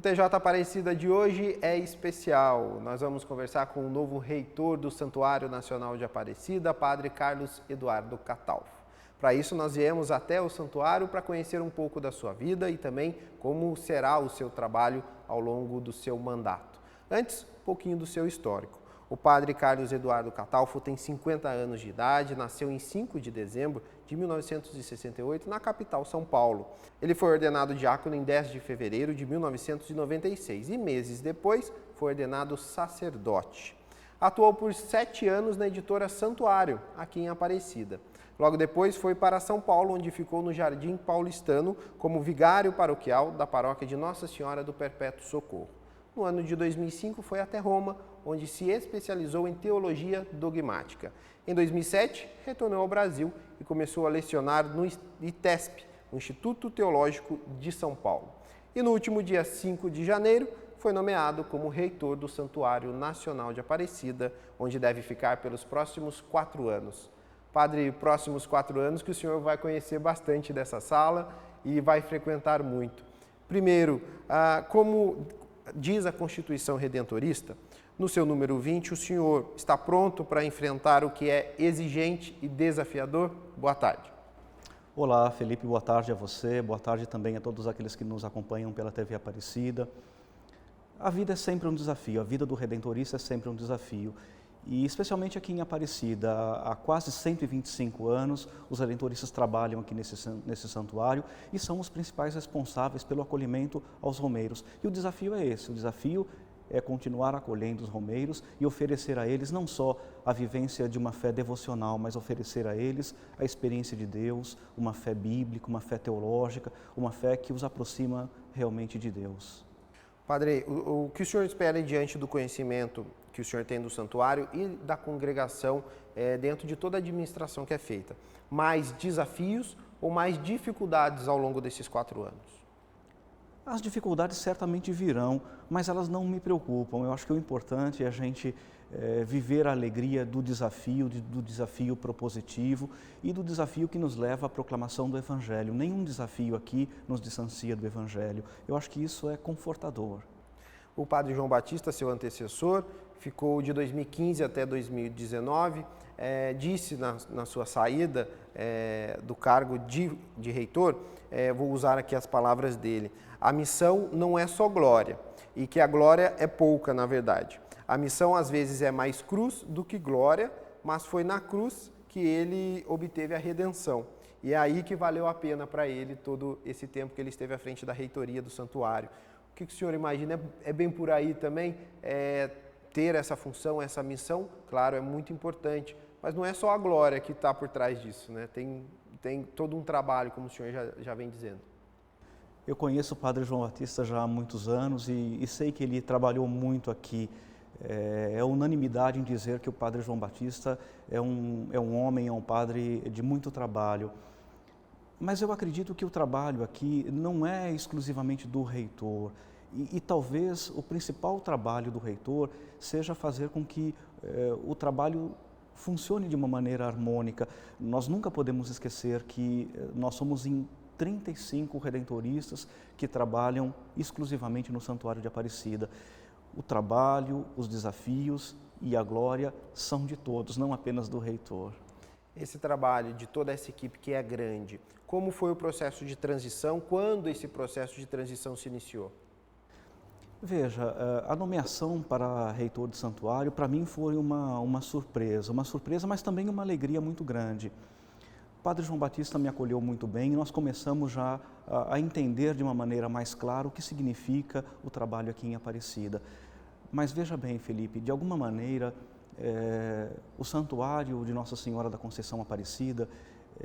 O TJ Aparecida de hoje é especial. Nós vamos conversar com o novo reitor do Santuário Nacional de Aparecida, Padre Carlos Eduardo Catalfo. Para isso, nós viemos até o santuário para conhecer um pouco da sua vida e também como será o seu trabalho ao longo do seu mandato. Antes, um pouquinho do seu histórico. O Padre Carlos Eduardo Catalfo tem 50 anos de idade, nasceu em 5 de dezembro de 1968 na capital São Paulo. Ele foi ordenado diácono em 10 de fevereiro de 1996 e meses depois foi ordenado sacerdote. Atuou por 7 anos na editora Santuário, aqui em Aparecida. Logo depois foi para São Paulo, onde ficou no Jardim Paulistano como vigário paroquial da paróquia de Nossa Senhora do Perpétuo Socorro. No ano de 2005 foi até Roma, onde se especializou em teologia dogmática. Em 2007, retornou ao Brasil e começou a lecionar no ITESP, o Instituto Teológico de São Paulo. E no último dia 5 de janeiro, foi nomeado como reitor do Santuário Nacional de Aparecida, onde deve ficar pelos próximos 4 anos. Padre, próximos 4 anos que o senhor vai conhecer bastante dessa sala e vai frequentar muito. Primeiro, como diz a Constituição Redentorista, no seu número 20, o senhor está pronto para enfrentar o que é exigente e desafiador? Boa tarde. Olá, Felipe, boa tarde a você, boa tarde também a todos aqueles que nos acompanham pela TV Aparecida. A vida é sempre um desafio, a vida do redentorista é sempre um desafio. E especialmente aqui em Aparecida, há quase 125 anos, os redentoristas trabalham aqui nesse santuário e são os principais responsáveis pelo acolhimento aos romeiros. E o desafio é esse, o desafio é continuar acolhendo os romeiros e oferecer a eles não só a vivência de uma fé devocional, mas oferecer a eles a experiência de Deus, uma fé bíblica, uma fé teológica, uma fé que os aproxima realmente de Deus. Padre, o que o senhor espera diante do conhecimento que o senhor tem do santuário e da congregação dentro de toda a administração que é feita? Mais desafios ou mais dificuldades ao longo desses 4 anos? As dificuldades certamente virão, mas elas não me preocupam. Eu acho que o importante é a gente viver a alegria do desafio propositivo e do desafio que nos leva à proclamação do Evangelho. Nenhum desafio aqui nos distancia do Evangelho. Eu acho que isso é confortador. O padre João Batista, seu antecessor, ficou de 2015 até 2019, disse na sua saída do cargo de reitor, vou usar aqui as palavras dele, a missão não é só glória, e que a glória é pouca, na verdade. A missão, às vezes, é mais cruz do que glória, mas foi na cruz que ele obteve a redenção. E é aí que valeu a pena para ele todo esse tempo que ele esteve à frente da reitoria do santuário. O que o senhor imagina? É bem por aí também? Ter essa função, essa missão, claro, é muito importante, mas não é só a glória que está por trás disso, né? Tem todo um trabalho, como o senhor já vem dizendo. Eu conheço o padre João Batista já há muitos anos e sei que ele trabalhou muito aqui. É unanimidade em dizer que o padre João Batista é um homem, é um padre de muito trabalho. Mas eu acredito que o trabalho aqui não é exclusivamente do reitor. E talvez o principal trabalho do reitor seja fazer com que o trabalho funcione de uma maneira harmônica. Nós nunca podemos esquecer que nós somos em 35 redentoristas que trabalham exclusivamente no Santuário de Aparecida. O trabalho, os desafios e a glória são de todos, não apenas do reitor. Esse trabalho de toda essa equipe que é grande, como foi o processo de transição, quando esse processo de transição se iniciou? Veja, a nomeação para reitor do santuário, para mim foi uma surpresa, mas também uma alegria muito grande. O padre João Batista me acolheu muito bem e nós começamos já a entender de uma maneira mais clara o que significa o trabalho aqui em Aparecida. Mas veja bem, Felipe, de alguma maneira, o santuário de Nossa Senhora da Conceição Aparecida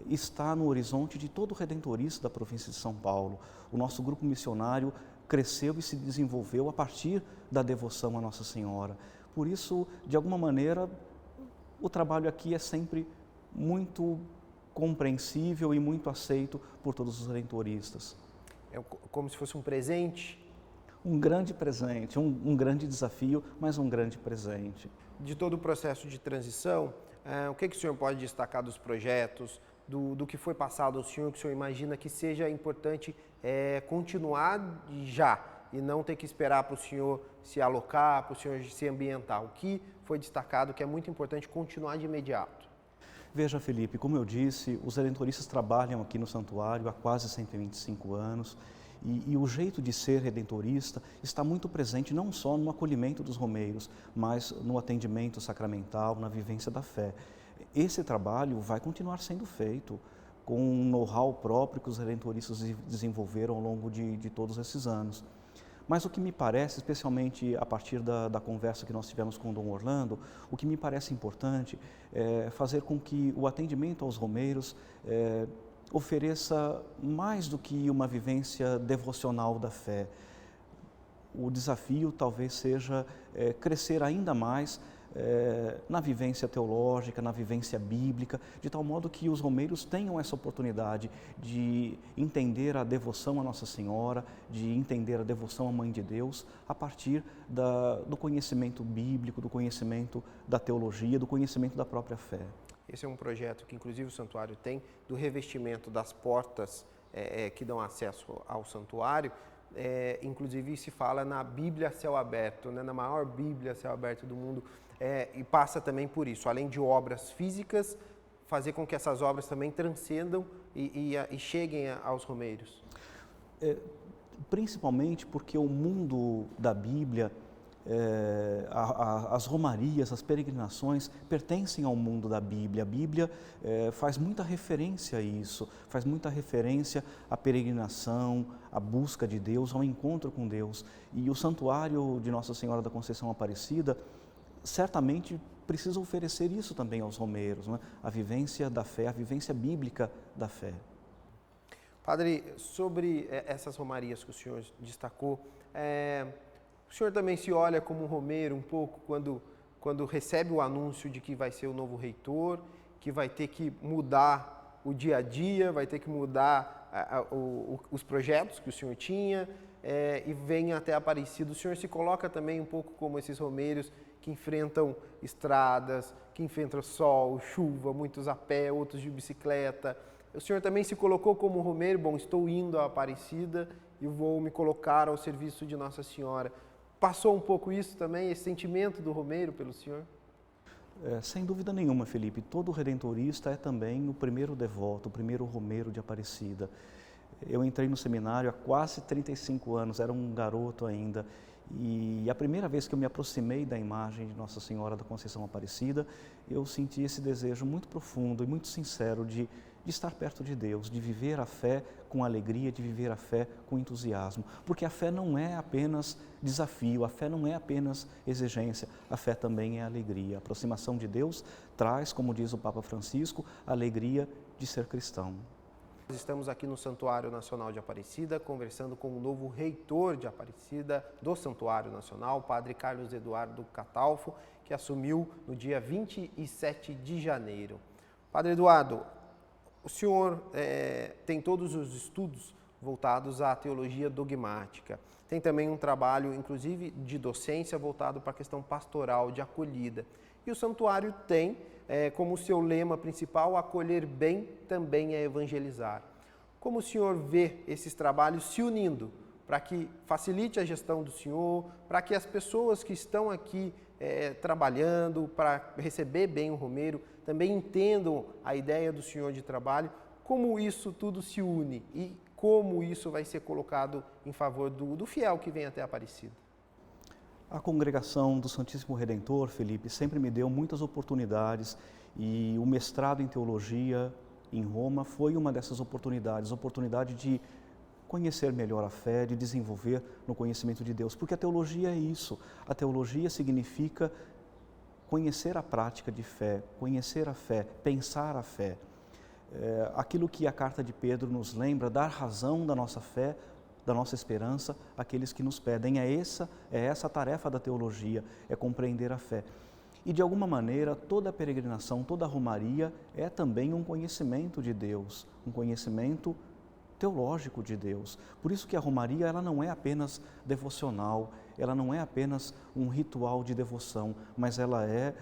está no horizonte de todo o redentorista da província de São Paulo. O nosso grupo missionário cresceu e se desenvolveu a partir da devoção a Nossa Senhora. Por isso, de alguma maneira, o trabalho aqui é sempre muito compreensível e muito aceito por todos os redentoristas. É como se fosse um presente? Um grande presente, um grande desafio, mas um grande presente. De todo o processo de transição, o que o senhor pode destacar dos projetos, do que foi passado ao senhor, que o senhor imagina que seja importante continuar já e não ter que esperar para o senhor se alocar, para o senhor se ambientar? O que foi destacado que é muito importante continuar de imediato? Veja, Felipe, como eu disse, os redentoristas trabalham aqui no santuário há quase 125 anos e o jeito de ser redentorista está muito presente não só no acolhimento dos romeiros, mas no atendimento sacramental, na vivência da fé. Esse trabalho vai continuar sendo feito com um know-how próprio que os redentoristas desenvolveram ao longo de todos esses anos. Mas o que me parece, especialmente a partir da conversa que nós tivemos com o Dom Orlando, o que me parece importante é fazer com que o atendimento aos romeiros ofereça mais do que uma vivência devocional da fé. O desafio talvez seja crescer ainda mais na vivência teológica, na vivência bíblica, de tal modo que os romeiros tenham essa oportunidade de entender a devoção à Nossa Senhora, de entender a devoção à Mãe de Deus, a partir do conhecimento bíblico, do conhecimento da teologia, do conhecimento da própria fé. Esse é um projeto que, inclusive, o santuário tem, do revestimento das portas que dão acesso ao santuário. Inclusive, se fala na Bíblia a céu aberto, né? Na maior Bíblia a céu aberto do mundo, e passa também por isso, além de obras físicas, fazer com que essas obras também transcendam e cheguem aos romeiros. Principalmente porque o mundo da Bíblia, as romarias, as peregrinações pertencem ao mundo da Bíblia. A Bíblia faz muita referência a isso, faz muita referência à peregrinação, à busca de Deus, ao encontro com Deus. E o santuário de Nossa Senhora da Conceição Aparecida certamente precisa oferecer isso também aos romeiros, né? A vivência da fé, a vivência bíblica da fé. Padre, sobre essas romarias que o senhor destacou, o senhor também se olha como um romeiro um pouco quando recebe o anúncio de que vai ser o novo reitor, que vai ter que mudar o dia a dia, vai ter que mudar os projetos que o senhor tinha e vem até Aparecida. O senhor se coloca também um pouco como esses romeiros que enfrentam estradas, que enfrentam sol, chuva, muitos a pé, outros de bicicleta. O senhor também se colocou como romeiro, bom, estou indo a Aparecida e vou me colocar ao serviço de Nossa Senhora. Passou um pouco isso também, esse sentimento do romeiro pelo senhor? Sem dúvida nenhuma, Felipe. Todo redentorista é também o primeiro devoto, o primeiro romeiro de Aparecida. Eu entrei no seminário há quase 35 anos, era um garoto ainda. E a primeira vez que eu me aproximei da imagem de Nossa Senhora da Conceição Aparecida, eu senti esse desejo muito profundo e muito sincero de estar perto de Deus, de viver a fé com alegria, de viver a fé com entusiasmo. Porque a fé não é apenas desafio, a fé não é apenas exigência, a fé também é alegria. A aproximação de Deus traz, como diz o Papa Francisco, a alegria de ser cristão. Estamos aqui no Santuário Nacional de Aparecida, conversando com o novo reitor de Aparecida, do Santuário Nacional, Padre Carlos Eduardo Catalfo, que assumiu no dia 27 de janeiro. Padre Eduardo, o senhor tem todos os estudos voltados à teologia dogmática. Tem também um trabalho, inclusive, de docência voltado para a questão pastoral, de acolhida. E o santuário tem como seu lema principal, acolher bem também é evangelizar. Como o senhor vê esses trabalhos se unindo para que facilite a gestão do senhor, para que as pessoas que estão aqui trabalhando, para receber bem o romeiro, também entendam a ideia do senhor de trabalho, como isso tudo se une e como isso vai ser colocado em favor do fiel que vem até Aparecida? A congregação do Santíssimo Redentor, Felipe, sempre me deu muitas oportunidades e o mestrado em teologia em Roma foi uma dessas oportunidades, oportunidade de conhecer melhor a fé, de desenvolver no conhecimento de Deus, porque a teologia é isso, a teologia significa conhecer a prática de fé, conhecer a fé, pensar a fé. Aquilo que a carta de Pedro nos lembra, dar razão da nossa fé, da nossa esperança àqueles que nos pedem. É essa a tarefa da teologia, é compreender a fé. E de alguma maneira, toda a peregrinação, toda a romaria é também um conhecimento de Deus, um conhecimento teológico de Deus. Por isso que a romaria ela não é apenas devocional, ela não é apenas um ritual de devoção, mas ela é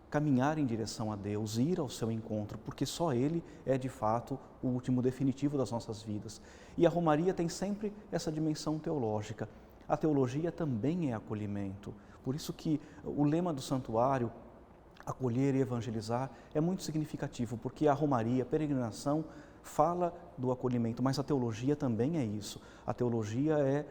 caminhar em direção a Deus, ir ao seu encontro, porque só Ele é de fato o último definitivo das nossas vidas. E a romaria tem sempre essa dimensão teológica. A teologia também é acolhimento. Por isso que o lema do santuário, acolher e evangelizar, é muito significativo, porque a romaria, a peregrinação, fala do acolhimento, mas a teologia também é isso. A teologia é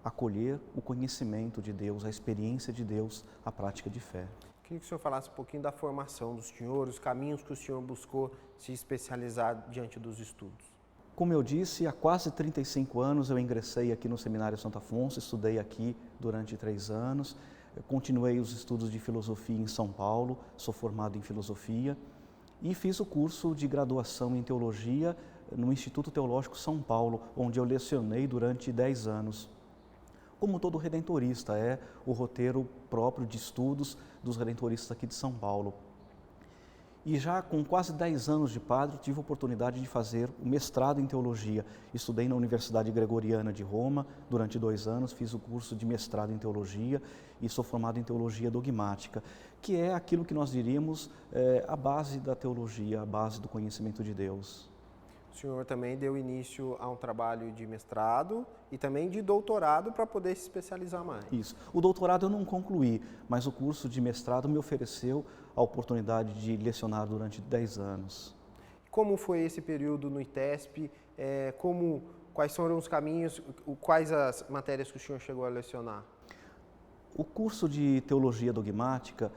acolher o conhecimento de Deus, a experiência de Deus, a prática de fé. Queria que o senhor falasse um pouquinho da formação do senhor, os caminhos que o senhor buscou se especializar diante dos estudos. Como eu disse, há quase 35 anos eu ingressei aqui no Seminário Santo Afonso, estudei aqui durante 3 anos, continuei os estudos de filosofia em São Paulo, sou formado em filosofia e fiz o curso de graduação em teologia no Instituto Teológico São Paulo, onde eu lecionei durante 10 anos. Como todo redentorista, é o roteiro próprio de estudos dos redentoristas aqui de São Paulo. E já com quase 10 anos de padre, tive a oportunidade de fazer o mestrado em teologia. Estudei na Universidade Gregoriana de Roma durante 2 anos, fiz o curso de mestrado em teologia e sou formado em teologia dogmática, que é aquilo que nós diríamos a base da teologia, a base do conhecimento de Deus. O senhor também deu início a um trabalho de mestrado e também de doutorado para poder se especializar mais. Isso. O doutorado eu não concluí, mas o curso de mestrado me ofereceu a oportunidade de lecionar durante 10 anos. Como foi esse período no ITESP? Quais foram os caminhos, quais as matérias que o senhor chegou a lecionar? O curso de teologia dogmática,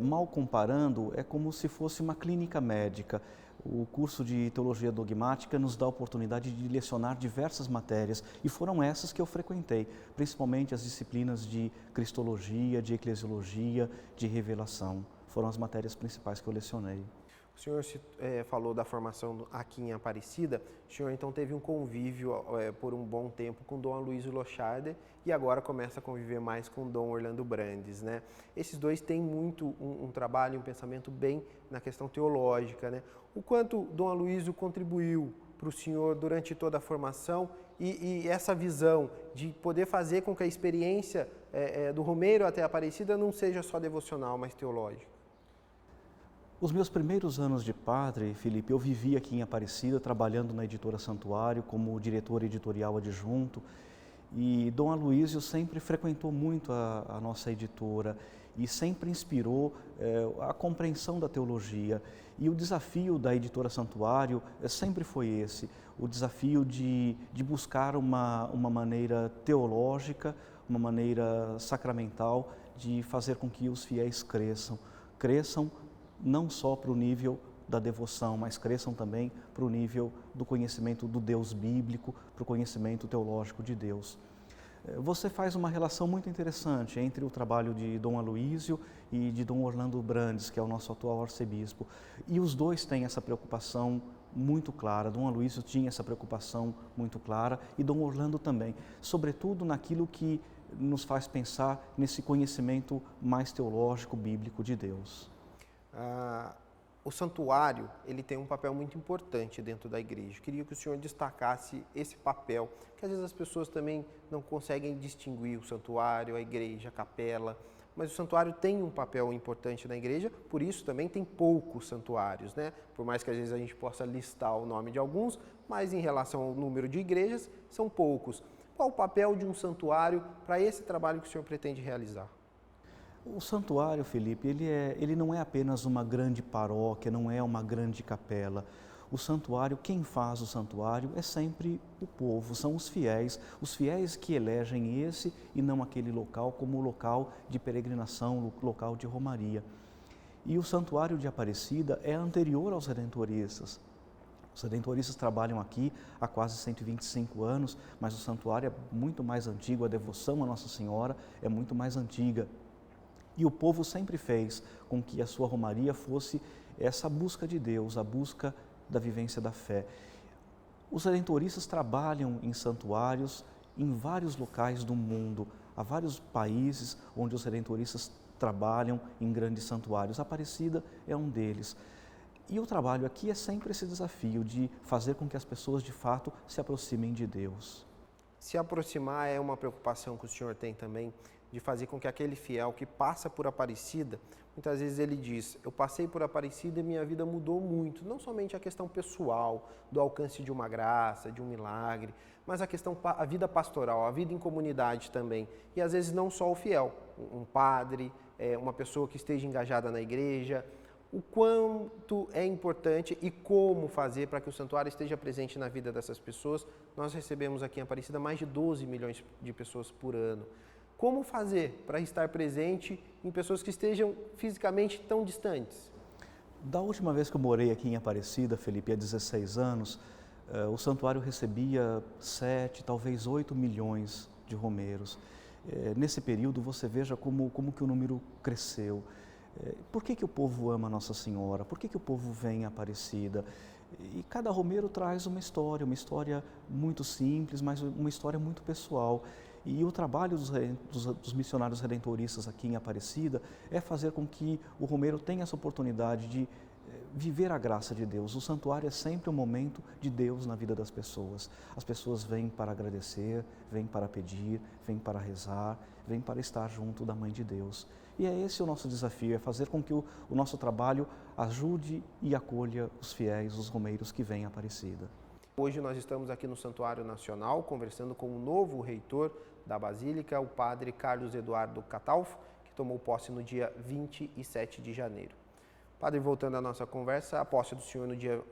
mal comparando, é como se fosse uma clínica médica. O curso de teologia dogmática nos dá a oportunidade de lecionar diversas matérias e foram essas que eu frequentei, principalmente as disciplinas de cristologia, de eclesiologia, de revelação. Foram as matérias principais que eu lecionei. O senhor falou da formação aqui em Aparecida, o senhor então teve um convívio por um bom tempo com Dom Aloysio Locharder e agora começa a conviver mais com Dom Orlando Brandes, né? Esses dois têm muito um trabalho, um pensamento bem na questão teológica, né? O quanto Dom Aloysio contribuiu para o senhor durante toda a formação e essa visão de poder fazer com que a experiência do Romeiro até Aparecida não seja só devocional, mas teológica? Os meus primeiros anos de padre, Felipe, eu vivi aqui em Aparecida, trabalhando na editora Santuário como diretor editorial adjunto. E Dom Aloysio sempre frequentou muito a nossa editora e sempre inspirou a compreensão da teologia. E o desafio da editora Santuário sempre foi esse, o desafio de buscar uma maneira teológica, uma maneira sacramental de fazer com que os fiéis cresçam não só para o nível da devoção, mas cresçam também para o nível do conhecimento do Deus bíblico, para o conhecimento teológico de Deus. Você faz uma relação muito interessante entre o trabalho de Dom Aloysio e de Dom Orlando Brandes, que é o nosso atual arcebispo. E os dois têm essa preocupação muito clara. Dom Aloysio tinha essa preocupação muito clara e Dom Orlando também, sobretudo naquilo que nos faz pensar nesse conhecimento mais teológico, bíblico de Deus. O santuário ele tem um papel muito importante dentro da igreja. Queria que o senhor destacasse esse papel, que às vezes as pessoas também não conseguem distinguir o santuário, a igreja, a capela, mas o santuário tem um papel importante na igreja, por isso também tem poucos santuários, né? Por mais que às vezes a gente possa listar o nome de alguns, mas em relação ao número de igrejas, são poucos. Qual o papel de um santuário para esse trabalho que o senhor pretende realizar? O santuário, Felipe, ele não é apenas uma grande paróquia, não é uma grande capela. O santuário, quem faz o santuário é sempre o povo, são os fiéis que elegem esse e não aquele local como local de peregrinação, local de romaria. E o santuário de Aparecida é anterior aos redentoristas. Os redentoristas trabalham aqui há quase 125 anos, mas o santuário é muito mais antigo, a devoção a Nossa Senhora é muito mais antiga. E o povo sempre fez com que a sua romaria fosse essa busca de Deus, a busca da vivência da fé. Os redentoristas trabalham em santuários em vários locais do mundo. Há vários países onde os redentoristas trabalham em grandes santuários. Aparecida é um deles. E o trabalho aqui é sempre esse desafio de fazer com que as pessoas de fato se aproximem de Deus. se aproximar é uma preocupação que o senhor tem também, de fazer com que aquele fiel que passa por Aparecida, muitas vezes ele diz, eu passei por Aparecida e minha vida mudou muito, não somente a questão pessoal, do alcance de uma graça, de um milagre, mas a vida pastoral, a vida em comunidade também. E às vezes não só o fiel, um padre, uma pessoa que esteja engajada na igreja, o quanto é importante e como fazer para que o santuário esteja presente na vida dessas pessoas. Nós recebemos aqui em Aparecida mais de 12 milhões de pessoas por ano. Como fazer para estar presente em pessoas que estejam fisicamente tão distantes? Da última vez que eu morei aqui em Aparecida, Felipe, há 16 anos, o santuário recebia 7, talvez 8 milhões de romeiros. Nesse período, você veja como que o número cresceu. Por que o povo ama Nossa Senhora? Por que o povo vem a Aparecida? E cada romeiro traz uma história muito simples, mas uma história muito pessoal. E o trabalho dos missionários redentoristas aqui em Aparecida é fazer com que o romeiro tenha essa oportunidade de viver a graça de Deus. O santuário é sempre um momento de Deus na vida das pessoas. As pessoas vêm para agradecer, vêm para pedir, vêm para rezar, vêm para estar junto da Mãe de Deus. E é esse o nosso desafio, é fazer com que o nosso trabalho ajude e acolha os fiéis, os romeiros que vêm a Aparecida. Hoje nós estamos aqui no Santuário Nacional conversando com o novo reitor da Basílica, o padre Carlos Eduardo Catalfo, que tomou posse no dia 27 de janeiro. Padre, voltando à nossa conversa, a posse do senhor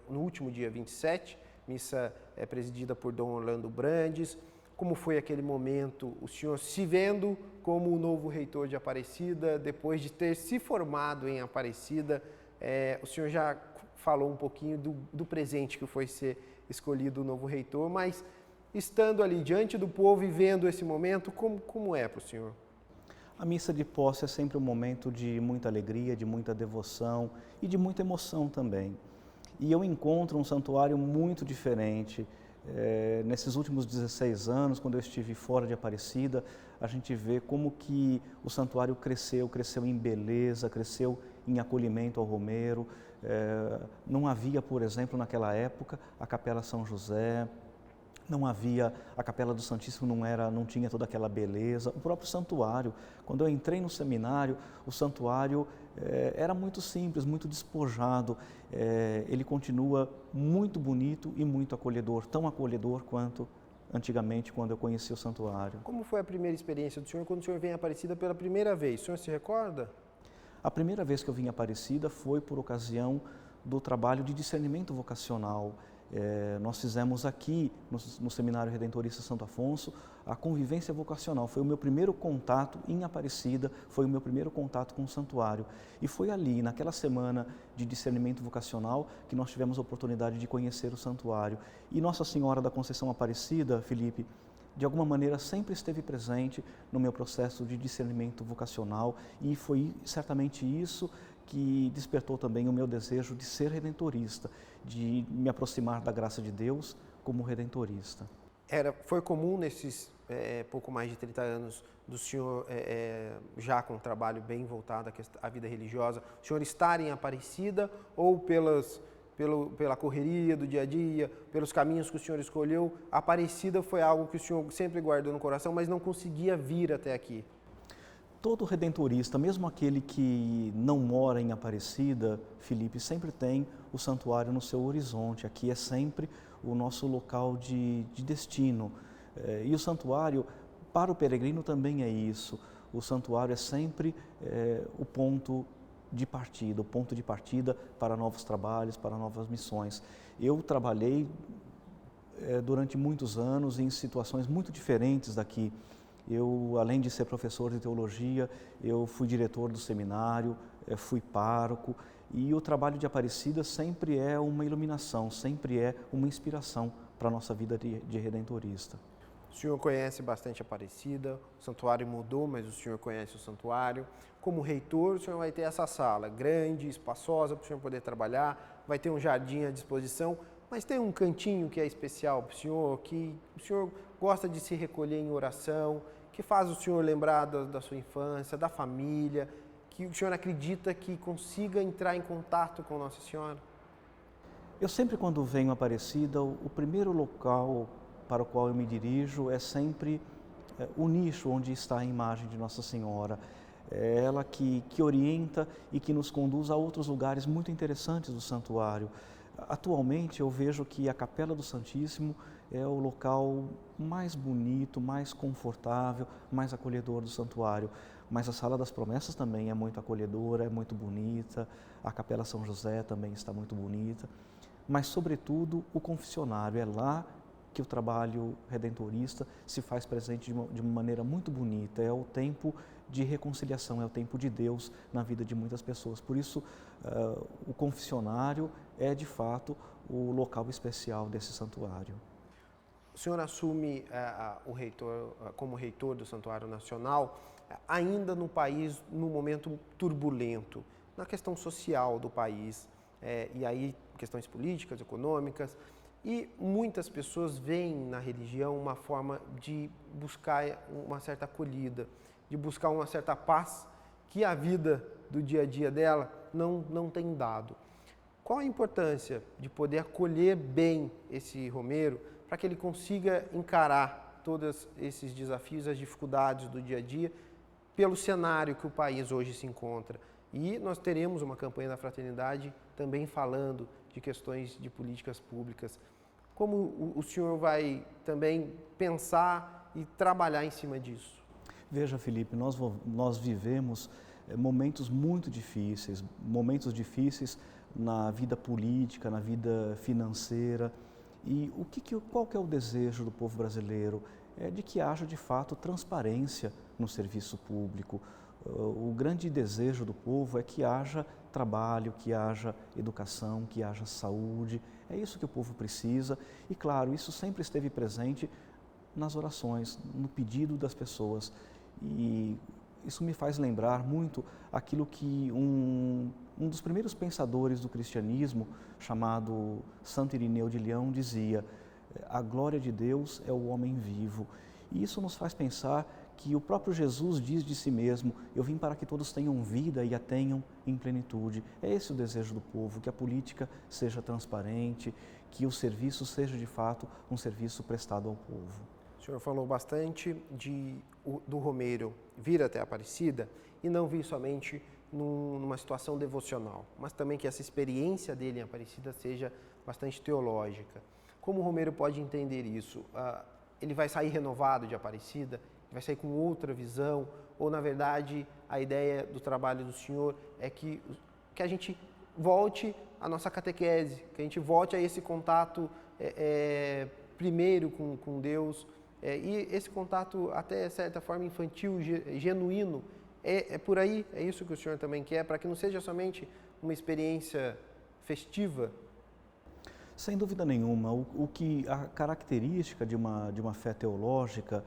no último dia 27, missa presidida por Dom Orlando Brandes. Como foi aquele momento, o senhor se vendo como o novo reitor de Aparecida, depois de ter se formado em Aparecida? O senhor já falou um pouquinho do presente que foi ser escolhido o novo reitor, mas estando ali diante do povo e vendo esse momento, como é para o senhor? A missa de posse é sempre um momento de muita alegria, de muita devoção e de muita emoção também. E eu encontro um santuário muito diferente. Nesses últimos 16 anos, quando eu estive fora de Aparecida, a gente vê como que o santuário cresceu em beleza, cresceu em acolhimento ao romeiro. Não havia, por exemplo, naquela época, a Capela São José, não havia, a Capela do Santíssimo não tinha toda aquela beleza. O próprio santuário, quando eu entrei no seminário, o santuário era muito simples, muito despojado. Ele continua muito bonito e muito acolhedor, tão acolhedor quanto antigamente quando eu conheci o santuário. Como foi a primeira experiência do senhor quando o senhor vem a Aparecida pela primeira vez? O senhor se recorda? A primeira vez que eu vim a Aparecida foi por ocasião do trabalho de discernimento vocacional. Nós fizemos aqui, no Seminário Redentorista Santo Afonso, a convivência vocacional. Foi o meu primeiro contato em Aparecida, foi o meu primeiro contato com o santuário. E foi ali, naquela semana de discernimento vocacional, que nós tivemos a oportunidade de conhecer o santuário. E Nossa Senhora da Conceição Aparecida, Felipe, de alguma maneira sempre esteve presente no meu processo de discernimento vocacional, e foi certamente isso que despertou também o meu desejo de ser redentorista, de me aproximar da graça de Deus como redentorista. Foi comum nesses pouco mais de 30 anos do senhor, já com um trabalho bem voltado à vida religiosa, o senhor estar em Aparecida ou pela correria do dia a dia, pelos caminhos que o senhor escolheu, Aparecida foi algo que o senhor sempre guardou no coração, mas não conseguia vir até aqui? Todo redentorista, mesmo aquele que não mora em Aparecida, Felipe, sempre tem o santuário no seu horizonte. Aqui é sempre o nosso local de destino. E o santuário, para o peregrino, também é isso. O santuário é sempre o ponto de partida para novos trabalhos, para novas missões. Eu trabalhei durante muitos anos em situações muito diferentes daqui. Eu, além de ser professor de teologia, eu fui diretor do seminário, fui pároco, e o trabalho de Aparecida sempre é uma iluminação, sempre é uma inspiração para a nossa vida de redentorista. O senhor conhece bastante Aparecida, o santuário mudou, mas o senhor conhece o santuário. Como reitor, o senhor vai ter essa sala grande, espaçosa, para o senhor poder trabalhar, vai ter um jardim à disposição, mas tem um cantinho que é especial para o senhor, que o senhor gosta de se recolher em oração, que faz o senhor lembrar da sua infância, da família, que o senhor acredita que consiga entrar em contato com Nossa Senhora? Eu sempre, quando venho a Aparecida, o primeiro local para o qual eu me dirijo é sempre o nicho onde está a imagem de Nossa Senhora. É ela que orienta e que nos conduz a outros lugares muito interessantes do santuário. Atualmente eu vejo que a Capela do Santíssimo é o local mais bonito, mais confortável, mais acolhedor do santuário. Mas a Sala das Promessas também é muito acolhedora, é muito bonita, a Capela São José também está muito bonita. Mas, sobretudo, o confessionário, é lá que o trabalho redentorista se faz presente de uma maneira muito bonita. É o tempo de reconciliação, é o tempo de Deus na vida de muitas pessoas. Por isso, o confessionário é, de fato, o local especial desse santuário. O senhor assume como reitor do Santuário Nacional ainda no país, num momento turbulento, na questão social do país, e aí questões políticas, econômicas, e muitas pessoas veem na religião uma forma de buscar uma certa acolhida, de buscar uma certa paz que a vida do dia a dia dela não tem dado. Qual a importância de poder acolher bem esse romeiro para que ele consiga encarar todos esses desafios, as dificuldades do dia a dia, pelo cenário que o país hoje se encontra? E nós teremos uma campanha da Fraternidade também falando de questões de políticas públicas. Como o senhor vai também pensar e trabalhar em cima disso? Veja, Felipe, nós vivemos momentos muito difíceis, na vida política, na vida financeira. E qual que é o desejo do povo brasileiro? É de que haja, de fato, transparência no serviço público. O grande desejo do povo é que haja trabalho, que haja educação, que haja saúde. É isso que o povo precisa. E, claro, isso sempre esteve presente nas orações, no pedido das pessoas. E isso me faz lembrar muito aquilo que um dos primeiros pensadores do cristianismo, chamado Santo Irineu de Leão, dizia: a glória de Deus é o homem vivo. E isso nos faz pensar que o próprio Jesus diz de si mesmo: eu vim para que todos tenham vida e a tenham em plenitude. É esse o desejo do povo, que a política seja transparente, que o serviço seja de fato um serviço prestado ao povo. O senhor falou bastante do romeiro vir até Aparecida e não vir somente numa situação devocional, mas também que essa experiência dele em Aparecida seja bastante teológica. Como o romeiro pode entender isso? Ele vai sair renovado de Aparecida? Vai sair com outra visão? Ou, na verdade, a ideia do trabalho do senhor é que a gente volte à nossa catequese, que a gente volte a esse contato primeiro com Deus, e esse contato até certa forma infantil, genuíno, é por aí? É isso que o senhor também quer, para que não seja somente uma experiência festiva? Sem dúvida nenhuma. A característica de uma fé teológica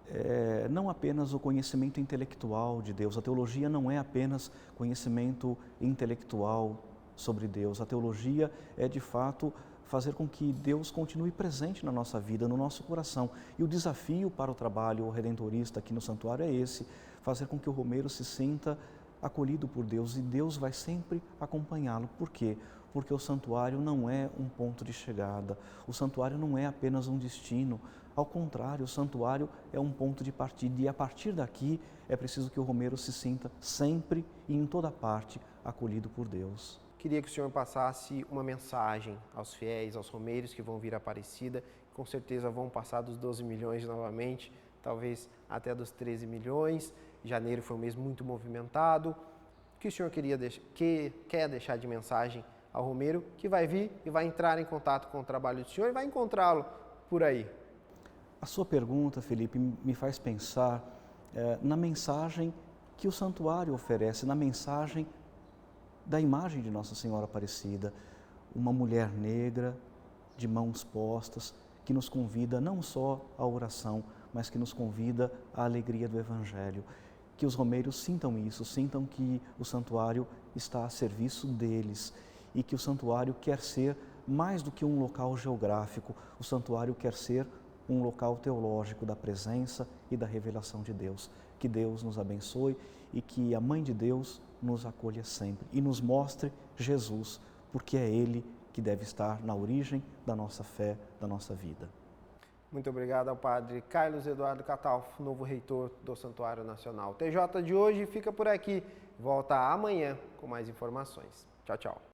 é não apenas o conhecimento intelectual de Deus. A teologia não é apenas conhecimento intelectual sobre Deus. A teologia é, de fato, fazer com que Deus continue presente na nossa vida, no nosso coração. E o desafio para o trabalho redentorista aqui no santuário é esse: fazer com que o romeiro se sinta acolhido por Deus, e Deus vai sempre acompanhá-lo. Por quê? Porque o santuário não é um ponto de chegada, o santuário não é apenas um destino. Ao contrário, o santuário é um ponto de partida, e a partir daqui é preciso que o romeiro se sinta sempre e em toda parte acolhido por Deus. Queria que o senhor passasse uma mensagem aos fiéis, aos romeiros que vão vir a Aparecida, com certeza vão passar dos 12 milhões novamente, talvez até dos 13 milhões. Janeiro foi um mês muito movimentado. O que o senhor quer deixar de mensagem ao romeiro que vai vir e vai entrar em contato com o trabalho do senhor e vai encontrá-lo por aí? A sua pergunta, Felipe, me faz pensar na mensagem que o santuário oferece, na mensagem da imagem de Nossa Senhora Aparecida, uma mulher negra, de mãos postas, que nos convida não só à oração, mas que nos convida à alegria do Evangelho. Que os romeiros sintam isso, sintam que o santuário está a serviço deles e que o santuário quer ser mais do que um local geográfico, o santuário quer ser um local teológico da presença e da revelação de Deus. Que Deus nos abençoe e que a Mãe de Deus nos acolha sempre e nos mostre Jesus, porque é Ele que deve estar na origem da nossa fé, da nossa vida. Muito obrigado ao padre Carlos Eduardo Catalfo, novo reitor do Santuário Nacional. O TJ de hoje fica por aqui. Volta amanhã com mais informações. Tchau, tchau.